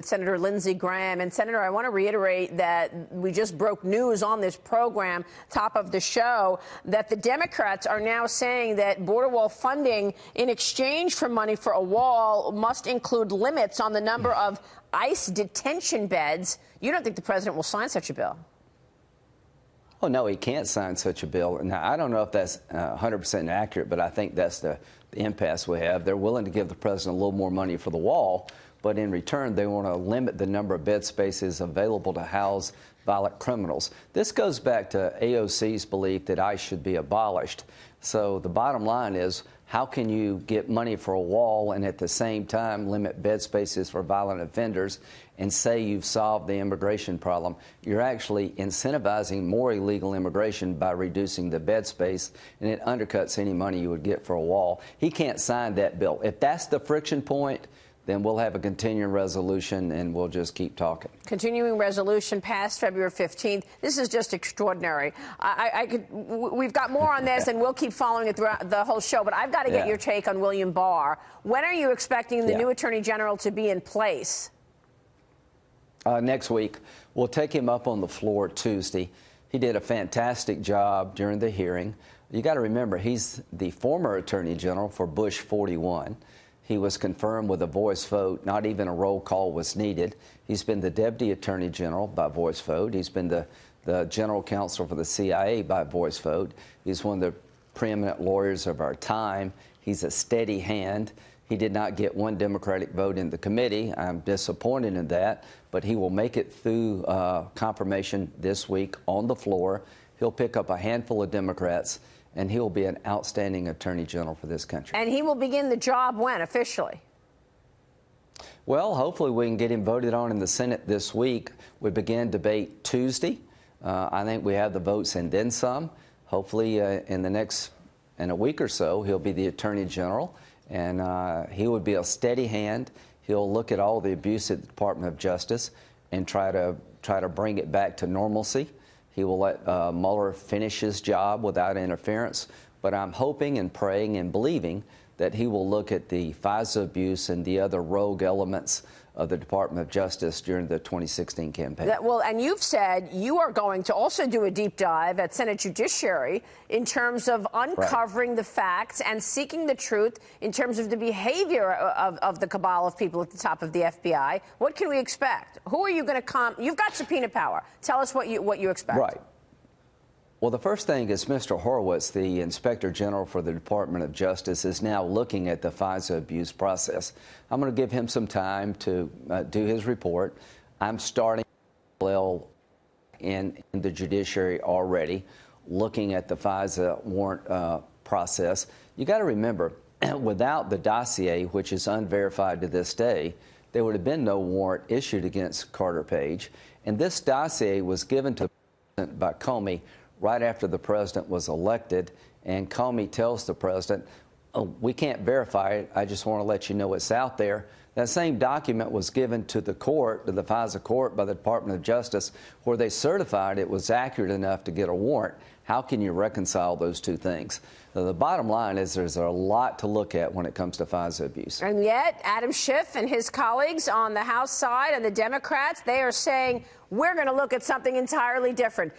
Senator Lindsey Graham. And Senator, I want to reiterate that we just broke news on this program, top of the show, that the Democrats are now saying that border wall funding in exchange for money for a wall must include limits on the number of ICE detention beds. You don't think the president will sign such a bill? Oh, no, he can't sign such a bill. Now, I don't know if that's 100% accurate, but I think that's the impasse we have. They're willing to give the president a little more money for the wall, but in return, they want to limit the number of bed spaces available to house violent criminals. This goes back to AOC's belief that ICE should be abolished. So the bottom line is, how can you get money for a wall and at the same time limit bed spaces for violent offenders and say you've solved the immigration problem? You're actually incentivizing more illegal immigration by reducing the bed space, and it undercuts any money you would get for a wall. He can't sign that bill. If that's the friction point, then we'll have a continuing resolution and we'll just keep talking. Continuing resolution passed February 15th. This is just extraordinary. We've got more on this and we'll keep following it throughout the whole show, but I've got to get your take on William Barr. When are you expecting the new Attorney General to be in place? Next week. We'll take him up on the floor Tuesday. He did a fantastic job during the hearing. You got to remember, he's the former Attorney General for Bush 41. He was confirmed with a voice vote. Not even a roll call was needed. He's been the Deputy Attorney General by voice vote. He's been the General Counsel for the CIA by voice vote. He's one of the preeminent lawyers of our time. He's a steady hand. He did not get one Democratic vote in the committee. I'm disappointed in that, but he will make it through confirmation this week on the floor. He'll pick up a handful of Democrats, and he will be an outstanding Attorney General for this country. And he will begin the job when, officially? Well, hopefully we can get him voted on in the Senate this week. We begin debate Tuesday. I think we have the votes and then some. Hopefully in a week or so, he'll be the Attorney General, and he would be a steady hand. He'll look at all the abuse at the Department of Justice and try to bring it back to normalcy. He will let Mueller finish his job without interference, but I'm hoping and praying and believing that he will look at the FISA abuse and the other rogue elements of the Department of Justice during the 2016 campaign. Well, and you've said you are going to also do a deep dive at Senate Judiciary in terms of uncovering the facts and seeking the truth in terms of the behavior of the cabal of people at the top of the FBI. What can we expect? Who are you going to come? You've got subpoena power. Tell us what you expect. Right. Well, the first thing is Mr. Horowitz, the Inspector General for the Department of Justice, is now looking at the FISA abuse process. I'm going to give him some time to do his report. I'm starting in the judiciary already, looking at the FISA warrant process. You got to remember, without the dossier, which is unverified to this day, there would have been no warrant issued against Carter Page. And this dossier was given to the president by Comey right after the president was elected, and Comey tells the president, oh, we can't verify it, I just want to let you know it's out there. That same document was given to the court, to the FISA court, by the Department of Justice, where they certified it was accurate enough to get a warrant. How can you reconcile those two things? Now, the bottom line is there's a lot to look at when it comes to FISA abuse. And yet, Adam Schiff and his colleagues on the House side and the Democrats, they are saying, we're going to look at something entirely different.